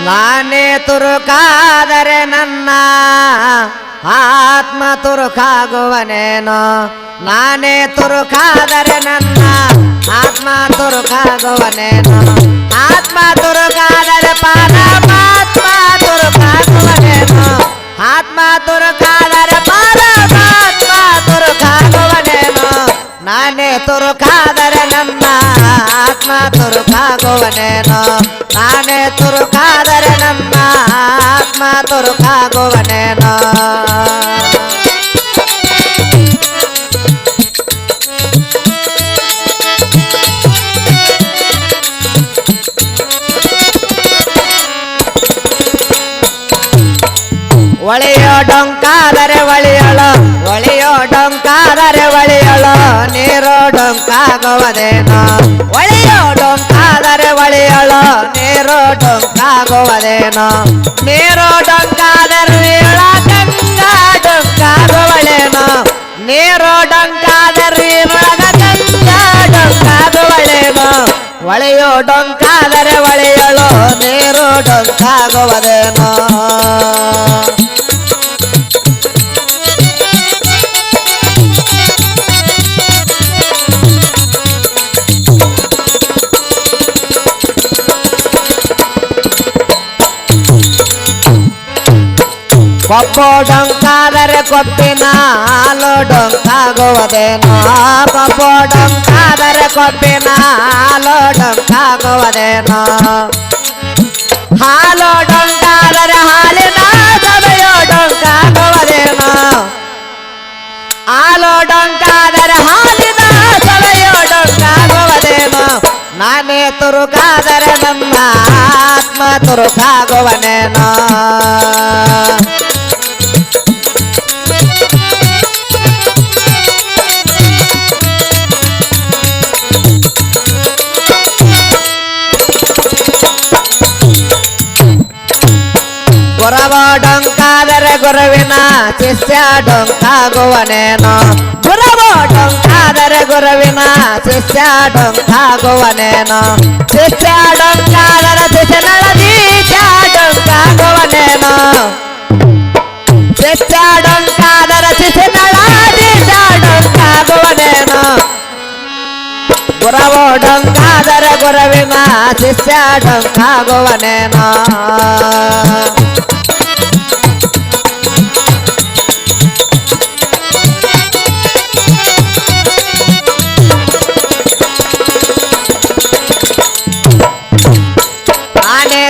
ನಾನೇ ತುರುಕಾದರೆ ನನ್ನ ಆತ್ಮ ತುರುಕಾಗುವನೇನೋ ನಾನೇ ತುರುಕಾದರೆ ನನ್ನ ಆತ್ಮ ತುರುಕಾಗುವನೇನೋ ಆತ್ಮ ತುರುಕಾದರೆ ಪರಮಾತ್ಮ ತುರುಕಾಗುವನೇನೋ ಆತ್ಮ ತುರುಕಾದರೆ ಪರಮಾತ್ಮ ತುರುಕಾಗುವನೇನೋ ನಾನೇ ತುರುಕಾದರೆ ನನ್ನ ಆತ್ಮ ತುರುಕಾಗುವನೇನೋ ನಾನೇ ತುರುಕಾದರೆ ನನ್ನ ಆತ್ಮ ತುರುಕಾಗುವನೇನೋ ಒಳೆಯೋ ಡೊಂಕಾದರೆ ಒಳೆಯಳು ಒಳೆಯೋ ಡೊಂಕಾದರೆ ಒಳೆಯಳು ನೀರು ಡೊಂಕಾಗುವುದೇನೋ ಒಳೆಯೋ ಡೊಂಕಾದರೆ ಒಳೆಯಳು ನೀರು ಡೊಂಕಾಗುವುದೇನೋ ನೀರು ಡೊಂಕಾದರೆ ಗಂಗಾ ಡೊಂಕಾಗುವಳೇನೋ ನೀರು ಡೊಂಕಾದರೆ ಗಂಗಾ ಡೊಂಕಾಗುವಳೇನೋ ಒಳೆಯೋ ಡೊಂಕಾದರೆ ಒಳೆಯಳು ನೀರು ಡೊಂಕಾಗುವುದೇನೋ ಕೊಬ್ಬು ಡೊಂಕಾದರೆ ಕೊಬ್ಬಿನ ಹಾಲು ಡೊಂಕಾಗುವುದೇನೋ ಕೊಬ್ಬು ಡೊಂಕಾದರೆ ಕೊಬ್ಬಿನ ಹಾಲು ಡೊಂಕಾಗುವುದೇನೋ ಹಾಲು ಡೊಂಕಾದರೆ ಹಾಲಿನ ಸಭೆಯೋ ಡೊಂಕಾಗುವುದೇನೋ ಹಾಲು ಡೊಂಕಾದರೆ ಹಾಲಿನ ಸಭೆಯೋ ಡೊಂಕಾಗುವುದೇನೋ ನಾನೇ ತುರುಕಾದರೆ ನನ್ನ ಆತ್ಮ ತುರುಕಾಗುವನೇನೋ ಗುರವ ಡೊಂಕಾದರೆ ಗುರುವಿನ ಶಿಷ್ಯ ಡೊಂಕಾಗುವನೇನೋ ಗುರವ ಡೊಂಕಾದರೆ ಗುರುವಿನ ಶಿಷ್ಯ ಡೊಂಕಾಗುವನೇನೋ ಶಿಷ್ಯ ಡೊಂಕಾದರೆ ಶಿಷ್ಯನಳ ದೀಕ್ಷ ಡೊಂಕಾಗುವನೇನೋ ಶಿಷ್ಯ ಡೊಂಕಾದರೆ ಶಿಷ್ಯನಳ ದೀಕ್ಷ ಡೊಂಕಾಗುವನೇನೋ ಗುರವ ಡೊಂಕಾದರೆ ಗುರುವಿನ ಶಿಷ್ಯ ಡೊಂಕಾಗುವನೇನೋ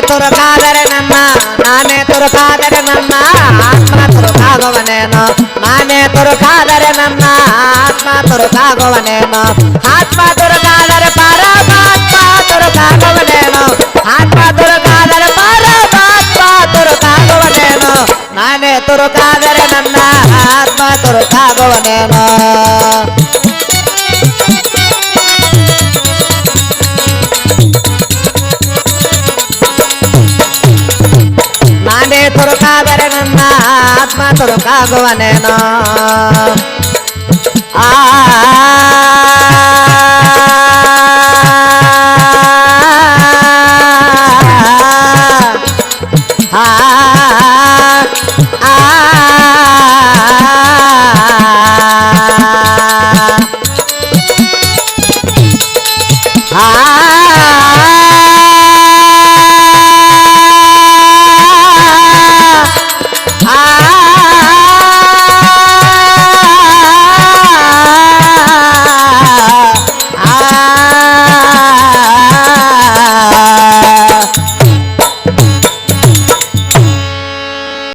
ತುರುಕಾದರೆ ನನ್ನ ನಾನೇ ತುರುಕಾದರೆ ನನ್ನ ಆತ್ಮ ತುರುಕಾಗುವನೇನೋ ನಾನೇ ತುರುಕಾದರೆ ನನ್ನ ಆತ್ಮ ತುರುಕಾಗುವನೇನೋ ಆತ್ಮ ತುರುಕಾದರೆ ಪರಮಾತ್ಮ ತುರುಕಾಗುವನೇನೋ ಆತ್ಮ ತುರುಕಾದರೆ ಪರಮಾತ್ಮ ತುರುಕಾಗುವನೇನೋ ನಾನೇ ತುರುಕಾದರೆ ನನ್ನ ಆತ್ಮ ತುರುಕಾಗುವನೇನೋ ನಾನೇ ತುರುಕಾದರೆ ನನ್ನ ಆತ್ಮ ತುರುಕಾಗುವನೇನೋ